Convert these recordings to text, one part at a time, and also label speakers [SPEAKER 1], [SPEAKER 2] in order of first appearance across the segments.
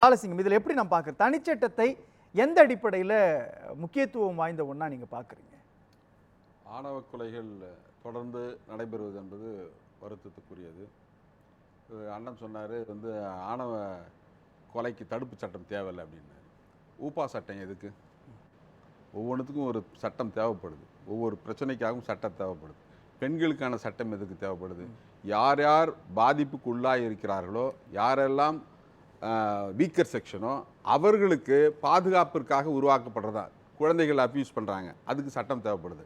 [SPEAKER 1] பாலசிங்கம் இதில் எப்படி நான் பார்க்குறேன், தனிச்சட்டத்தை எந்த அடிப்படையில் முக்கியத்துவம் வாய்ந்த ஒன்றா நீங்கள் பார்க்குறீங்க?
[SPEAKER 2] ஆணவ கொலைகள் தொடர்ந்து நடைபெறுவது என்பது வருத்தத்துக்குரியது. அண்ணன் சொன்னார் வந்து ஆணவ கொலைக்கு தடுப்பு சட்டம் தேவையில்லை அப்படின்னாரு. ஊப்பா சட்டம் எதுக்கு? ஒவ்வொன்றுத்துக்கும் ஒரு சட்டம் தேவைப்படுது. ஒவ்வொரு பிரச்சனைக்காகவும் சட்டம் தேவைப்படுது. பெண்களுக்கான சட்டம் எதுக்கு தேவைப்படுது? யார் யார் பாதிப்புக்கு உள்ளாக இருக்கிறார்களோ, யாரெல்லாம் வீக்கர் செக்ஷனோ அவர்களுக்கு பாதுகாப்பிற்காக உருவாக்கப்படுறதா. குழந்தைகள் அப்யூஸ் பண்ணுறாங்க, அதுக்கு சட்டம் தேவைப்படுது.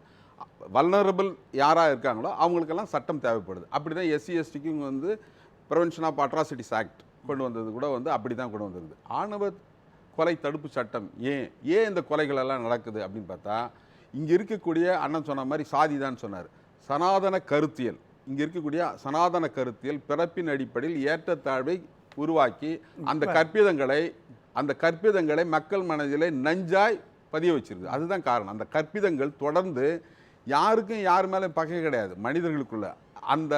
[SPEAKER 2] வல்னரபிள் யாராக இருக்காங்களோ அவங்களுக்கெல்லாம் சட்டம் தேவைப்படுது. அப்படி தான் எஸ்சி எஸ்டிக்கும் வந்து ப்ரிவென்ஷன் ஆஃப் அட்ராசிட்டிஸ் ஆக்ட் கொண்டு வந்தது கூட வந்து அப்படி தான் கொண்டு வந்திருக்குது. ஆணவ கொலை தடுப்பு சட்டம் ஏன் இந்த கொலைகள் எல்லாம் நடக்குது அப்படின்னு பார்த்தா, இங்கே இருக்கக்கூடிய அண்ணன் சொன்ன மாதிரி சாதி தான் சொன்னார். சனாதன கருத்தியல், இங்கே இருக்கக்கூடிய சனாதன கருத்தியல் பிறப்பின் அடிப்படையில் ஏற்றத்தாழ்வை உருவாக்கி அந்த கற்பிதங்களை மக்கள் மனதிலே நஞ்சாய் பதிய வச்சிருக்கு. அதுதான் காரணம். அந்த கற்பிதங்கள் தொடர்ந்து யாருக்கும் யார் மேலே பகை கிடையாது. மனிதர்களுக்குள்ள அந்த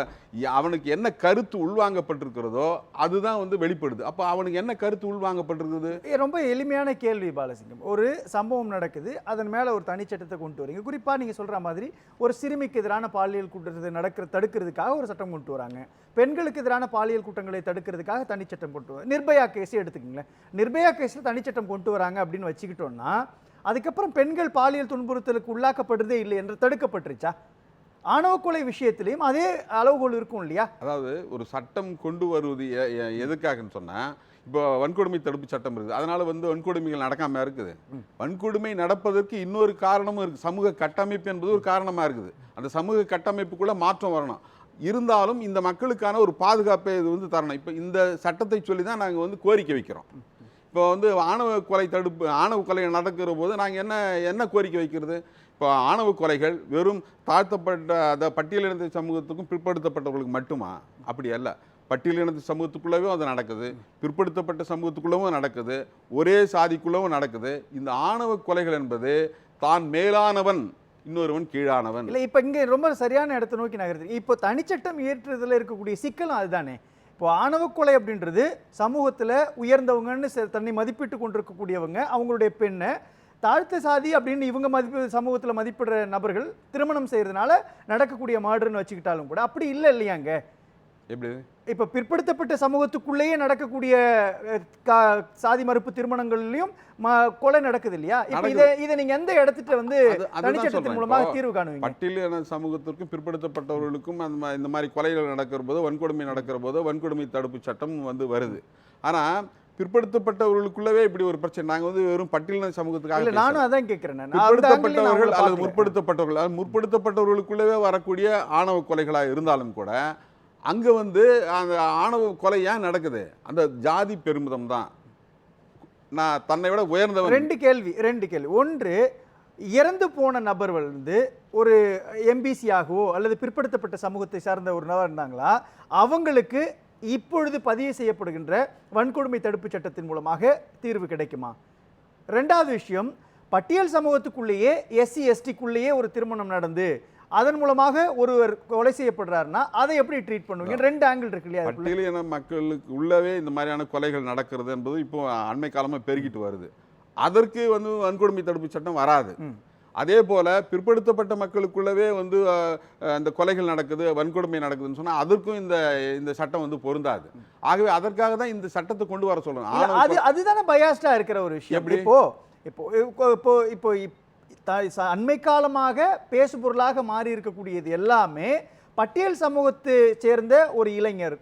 [SPEAKER 2] அவனுக்கு என்ன கருத்து உள்வாங்கப்பட்டிருக்கிறதோ அதுதான் வந்து வெளிப்படுது. அப்போ அவனுக்கு என்ன கருத்து உள்வாங்கப்பட்டிருக்குது?
[SPEAKER 1] ரொம்ப எளிமையான கேள்வி பாலசிங்கம். ஒரு சம்பவம் நடக்குது, அதன் மேலே ஒரு தனிச்சட்டத்தை கொண்டு வரீங்க. குறிப்பாக நீங்கள் சொல்கிற மாதிரி ஒரு சிறுமிக்கு எதிரான பாலியல் குற்றத்தை தடுக்கிறதுக்காக ஒரு சட்டம் கொண்டு வராங்க. பெண்களுக்கு எதிரான பாலியல் குற்றங்களை தடுக்கிறதுக்காக தனிச்சட்டம் கொண்டு வராங்க. நிர்பயா கேஸே எடுத்துக்கங்களேன். நிர்பயா கேஸில் தனிச்சட்டம் கொண்டு வராங்க அப்படின்னு வச்சுக்கிட்டோம்னா, அதுக்கப்புறம் பெண்கள் பாலியல் துன்புறுத்தலுக்கு உள்ளாக்கப்படுறதே இல்லை என்று தடுக்கப்பட்டுருச்சா? ஆணவ கொலை விஷயத்திலையும் அதே அளவுகோல் இருக்கும் இல்லையா?
[SPEAKER 2] அதாவது ஒரு சட்டம் கொண்டு வருவது எதுக்காகன்னு சொன்னால், இப்போ வன்கொடுமை தடுப்பு சட்டம் இருக்குது, அதனால வந்து வன்கொடுமைகள் நடக்காமல் இருக்குது. வன்கொடுமை நடப்பதற்கு இன்னொரு காரணமும் இருக்குது. சமூக கட்டமைப்பு என்பது ஒரு காரணமாக இருக்குது. அந்த சமூக கட்டமைப்புக்குள்ளே மாற்றம் வரணும். இருந்தாலும் இந்த மக்களுக்கான ஒரு பாதுகாப்பை இது வந்து தரணும். இப்போ இந்த சட்டத்தை சொல்லி தான் நாங்கள் வந்து கோரிக்கை வைக்கிறோம். இப்போ வந்து ஆணவ கொலை நடக்கிற போது நாங்கள் என்ன கோரிக்கை வைக்கிறது? இப்போ ஆணவ கொலைகள் வெறும் தாழ்த்தப்பட்ட பட்டியலினத்த சமூகத்துக்கும் பிற்படுத்தப்பட்டவர்களுக்கு மட்டுமா? அப்படி அல்ல. பட்டியலினத்த சமூகத்துக்குள்ளவே அது நடக்குது, பிற்படுத்தப்பட்ட சமூகத்துக்குள்ளவும் நடக்குது, ஒரே சாதிக்குள்ளவும் நடக்குது. இந்த ஆணவ கொலைகள் என்பது தான் மேலானவன் இன்னொருவன் கீழானவன்
[SPEAKER 1] இல்லை. இப்போ இங்கே ரொம்ப சரியான இடத்தை நோக்கி நகருது. இப்போ தனிச்சட்டம் இயற்றுறதுல இருக்கக்கூடிய சிக்கலும் அதுதானே. இப்போ ஆணவ கொலை அப்படின்றது சமூகத்தில் உயர்ந்தவங்கன்னு தன்னை மதிப்பிட்டு கொண்டிருக்கக்கூடியவங்க, அவங்களுடைய பெண்ணை தாழ்த்த சாதி அப்படின்னு இவங்க சமூகத்தில் மதிப்பிடுற நபர்கள் திருமணம் செய்யறதுனால நடக்கக்கூடிய மாடுன்னு வச்சுக்கிட்டாலும் கூட அப்படி இல்லை இல்லையாங்க.
[SPEAKER 2] எப்படி
[SPEAKER 1] இப்போ பிற்படுத்தப்பட்ட சமூகத்துக்குள்ளேயே நடக்கக்கூடிய சாதி மறுப்பு திருமணங்கள்லையும் கொலை நடக்குது இல்லையா? இப்போ இதை நீங்க எந்த இடத்துல வந்து தனிச்சட்டத்தின் மூலமாக தீர்வு காணுவீங்க?
[SPEAKER 2] பட்டியலின சமூகத்திற்கும் பிற்படுத்தப்பட்டவர்களுக்கும் இந்த மாதிரி கொலைகள் நடக்கிற போது, வன்கொடுமை நடக்கிற போது வன்கொடுமை தடுப்பு சட்டம் வந்து வருது. ஆனா பிற்படுத்தப்பட்டவர்களுக்குள்ளவே இப்படி ஒரு பிரச்சனை. நாங்கள் வந்து வெறும் பட்டியலின சமூகத்துக்காக
[SPEAKER 1] நானும் அதான் கேட்கிறேன்.
[SPEAKER 2] பிற்படுத்தப்பட்டவர்கள் அல்லது முற்படுத்தப்பட்டவர்களுக்குள்ளவே வரக்கூடிய ஆணவ கொலைகளாக இருந்தாலும் கூட அங்கே வந்து அந்த ஆணவ கொலை ஏன் நடக்குது? அந்த ஜாதி பெருமிதம் தான். நான் தன்னை விட உயர்ந்தவன்.
[SPEAKER 1] ரெண்டு கேள்வி. ஒன்று, இறந்து போன நபர் வந்து ஒரு எம்பிசி ஆகவோ அல்லது பிற்படுத்தப்பட்ட சமூகத்தை சார்ந்த ஒரு நபர் இருந்தாங்களா, அவங்களுக்கு இப்பொழுது பதிவு செய்யப்படுகின்ற வன்கொடுமை தடுப்பு சட்டத்தின் மூலமாக தீர்வு கிடைக்குமா? ரெண்டாவது விஷயம், பட்டியல் சமூகத்துக்குள்ளேயே எஸ்சி எஸ்டிக்குள்ளேயே ஒரு திருமணம் நடந்து அதன் மூலமாக ஒருவர் கொலை செய்யப்படுறாருன்னா அதை எப்படி ட்ரீட் பண்ணுவீங்க? ரெண்டு ஆங்கிள் இருக்கு இல்லையா?
[SPEAKER 2] பட்டியலின மக்களுக்கு உள்ளவே இந்த மாதிரியான கொலைகள் நடக்கிறது என்பது இப்போ அண்மை காலமாக பெருகிட்டு வருது. அதற்கு வந்து வன்கொடுமை தடுப்பு சட்டம் வராது. அதே போல பிற்படுத்தப்பட்ட மக்களுக்குள்ளவே வந்து இந்த கொலைகள் நடக்குது, வன்கொடுமை நடக்குதுன்னு சொன்னால் அதற்கும் இந்த சட்டம் வந்து பொருந்தாது. ஆகவே அதற்காக தான் இந்த சட்டத்தை கொண்டு வர சொல்லணும்.
[SPEAKER 1] அதுதானே பயாஸ்டா இருக்கிற ஒரு விஷயம். இப்போ அண்மை காலமாக பேசு பொருளாக மாறி இருக்கக்கூடியது எல்லாமே பட்டியல் சமூகத்தை சேர்ந்த ஒரு இளைஞர்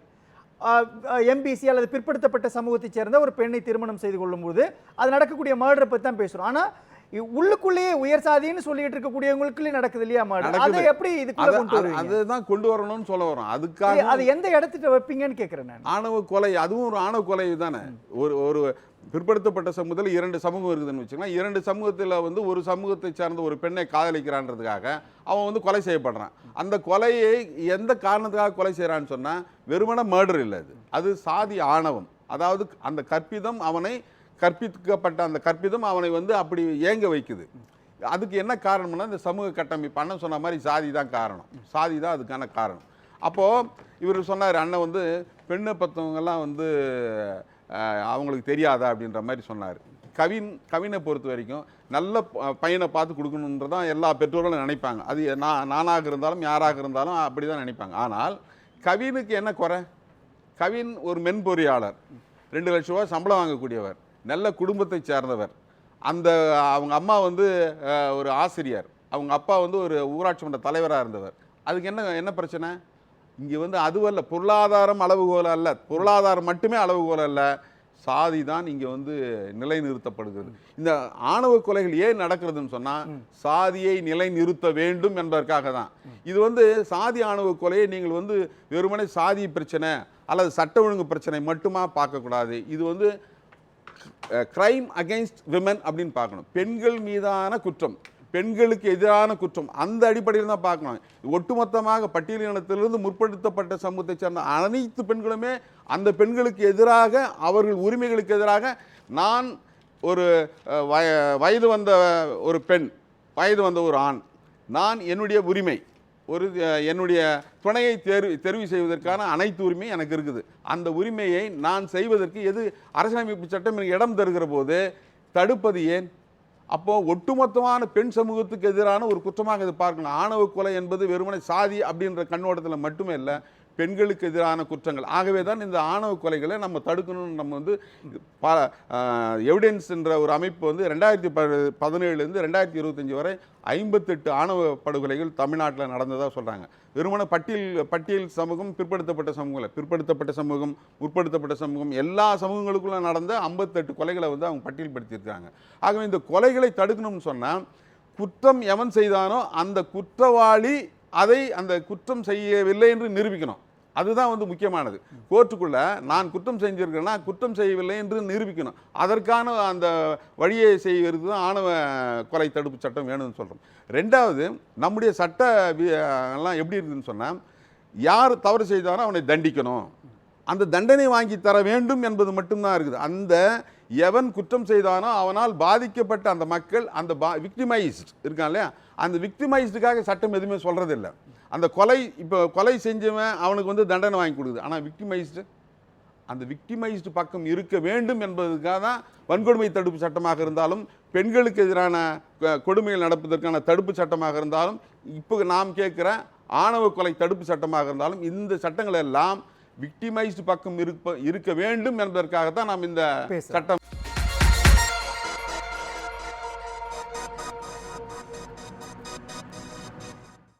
[SPEAKER 1] எம்பிசி அல்லது பிற்படுத்தப்பட்ட சமூகத்தை சேர்ந்த ஒரு பெண்ணை திருமணம் செய்து கொள்ளும் போது அது நடக்கக்கூடிய மர்டரை பற்றி தான் பேசுறோம். ஆனா உள்ளுக்குள்ளேயே உயர் சாதின்னு சொல்லிட்டு இருக்கக்கூடியவங்களுக்குள்ளே நடக்குது இல்லையா மர்டர்? அதை எப்படி இதுக்குள்ள கொண்டு வருவீங்க?
[SPEAKER 2] அதுதான் கொண்டு வரணும்னு சொல்ல வரோம். அதுக்காக
[SPEAKER 1] அது எந்த இடத்துல வைப்பீங்கன்னு கேட்கிறேன் நான்.
[SPEAKER 2] ஆணவ கொலை அதுவும் ஒரு ஆணவ கொலை தானே. ஒரு பிற்படுத்தப்பட்ட சமூகத்தில் 2 சமூகம் இருக்குதுன்னு வச்சுக்கலாம். 2 சமூகத்தில் வந்து ஒரு சமூகத்தை சார்ந்த ஒரு பெண்ணை காதலிக்கிறான்றதுக்காக அவன் வந்து கொலை செய்யப்படுறான். அந்த கொலையை எந்த காரணத்துக்காக கொலை செய்யறான்னு சொன்னா வெறுமன மர்டர் இல்லை, அது சாதி ஆணவம். அதாவது அந்த கற்பிக்கப்பட்ட அந்த கற்பிதம் அவனை வந்து அப்படி ஏங்க வைக்குது. அதுக்கு என்ன காரணம்னா இந்த சமூக கட்டமைப்பு. அண்ணன் சொன்ன மாதிரி சாதி தான் காரணம். சாதி தான் அதுக்கான காரணம். அப்போது இவர் சொன்னார், அண்ணன் வந்து பெண்ணை பற்றவங்கெல்லாம் வந்து அவங்களுக்கு தெரியாதா அப்படின்ற மாதிரி சொன்னார். கவினை பொறுத்த வரைக்கும் நல்ல பையனை பார்த்து கொடுக்கணுன்றதான் எல்லா பெற்றோர்களும் நினைப்பாங்க. அது நானாக இருந்தாலும் யாராக இருந்தாலும் அப்படி தான் நினைப்பாங்க. ஆனால் கவினுக்கு என்ன குறை? கவின் ஒரு மென்பொறியாளர், 2 லட்ச ரூபா சம்பளம் வாங்கக்கூடியவர், நல்ல குடும்பத்தை சேர்ந்தவர். அவங்க அம்மா வந்து ஒரு ஆசிரியர், அவங்க அப்பா வந்து ஒரு ஊராட்சி மன்ற தலைவராக இருந்தவர். அதுக்கு என்ன பிரச்சனை? இங்கே வந்து அதுவல்ல, பொருளாதாரம் அளவுகோல் அல்ல, பொருளாதாரம் மட்டுமே அளவுகோல் அல்ல, சாதி தான் இங்கே வந்து நிலைநிறுத்தப்படுகிறது. இந்த ஆணவ கொலைகள் ஏன் நடக்கிறதுன்னு சொன்னால் சாதியை நிலைநிறுத்த வேண்டும் என்பதற்காக தான். இது வந்து சாதி ஆணவ கொலையை நீங்கள் வந்து வெறுமனே சாதி பிரச்சனை அல்லது சட்ட ஒழுங்கு பிரச்சனை மட்டுமா பார்க்கக்கூடாது. இது வந்து கிரைம் அகெயின்ஸ்ட் விமன் அப்படின்னு பார்க்கணும். பெண்கள் மீதான குற்றம், பெண்களுக்கு எதிரான குற்றம், அந்த அடிப்படையில் தான் பார்க்கணும். ஒட்டுமொத்தமாக பட்டியலினத்திலிருந்து முற்படுத்தப்பட்ட சமூகத்தை சேர்ந்த அனைத்து பெண்களுமே அந்த பெண்களுக்கு எதிராக, அவர்கள் உரிமைகளுக்கு எதிராக, நான் ஒரு வயது வந்த ஒரு பெண், வயது வந்த ஒரு ஆண், நான் என்னுடைய உரிமை, என்னுடைய துணையை தெரிவு செய்வதற்கான அனைத்து உரிமை எனக்கு இருக்குது. அந்த உரிமையை நான் செய்வதற்கு அரசியலமைப்பு சட்டம் எனக்கு இடம் தருகிற போது தடுப்பது ஏன்? அப்போது ஒட்டுமொத்தமான பெண் சமூகத்துக்கு எதிரான ஒரு குற்றமாக இது பார்க்கணும். ஆணவ கொலை என்பது வெறுமனை சாதி அப்படின்ற கண்ணோட்டத்தில் மட்டுமே இல்லை, பெண்களுக்கு எதிரான குற்றங்கள். ஆகவே தான் இந்த ஆணவ கொலைகளை நம்ம தடுக்கணும்னு நம்ம வந்து எவிடன்ஸ் என்ற ஒரு அமைப்பு வந்து 2017 2025 வரை 58 ஆணவ படுகொலைகள் தமிழ்நாட்டில் நடந்ததாக சொல்கிறாங்க. வெறுமன பட்டியல் சமூகம், பிற்படுத்தப்பட்ட சமூகம், முற்படுத்தப்பட்ட சமூகம், எல்லா சமூகங்களுக்குள்ள நடந்த 58 கொலைகளை வந்து அவங்க பட்டியல்படுத்தியிருக்காங்க. ஆகவே இந்த கொலைகளை தடுக்கணும்னு சொன்னால் குற்றம் எவன் செய்தானோ அந்த குற்றவாளி அந்த குற்றம் செய்யவில்லை என்று நிரூபிக்கணும். அதுதான் வந்து முக்கியமானது. கோர்ட்டுக்குள்ள நான் குற்றம் செஞ்சிருக்கேன்னா குற்றம் செய்யவில்லை என்று நிரூபிக்கணும். அதற்கான அந்த வழியை செய்கிறது தான் ஆணவ கொலை தடுப்பு சட்டம் வேணும்னு சொல்கிறோம். ரெண்டாவது, நம்முடைய சட்ட எல்லாம் எப்படி இருக்குதுன்னு சொன்னால், யார் தவறு செய்தானோ அவனை தண்டிக்கணும், அந்த தண்டனை வாங்கி தர வேண்டும் என்பது மட்டும்தான் இருக்குது. அந்த எவன் குற்றம் செய்தானோ அவனால் பாதிக்கப்பட்ட அந்த மக்கள், அந்த விக்டிமைஸ்ட் இருக்கான் இல்லையா, அந்த விக்டிமைஸ்டுக்காக சட்டம் எதுவுமே சொல்கிறதில்லை. அந்த கொலை செஞ்சவன் அவனுக்கு வந்து தண்டனை வாங்கி கொடுக்குது. ஆனால் அந்த விக்டிமைஸ்டு பக்கம் இருக்க வேண்டும் என்பதுக்காக தான் வன்கொடுமை தடுப்பு சட்டமாக இருந்தாலும், பெண்களுக்கு எதிரான கொடுமைகள் நடப்பதற்கான தடுப்பு சட்டமாக இருந்தாலும், இப்போ நாம் கேட்குற ஆணவ கொலை தடுப்பு சட்டமாக இருந்தாலும், இந்த சட்டங்கள் எல்லாம் விக்டிமைஸ்டு பக்கம் இருக்க வேண்டும் என்பதற்காகத்தான் நாம் இந்த சட்டம்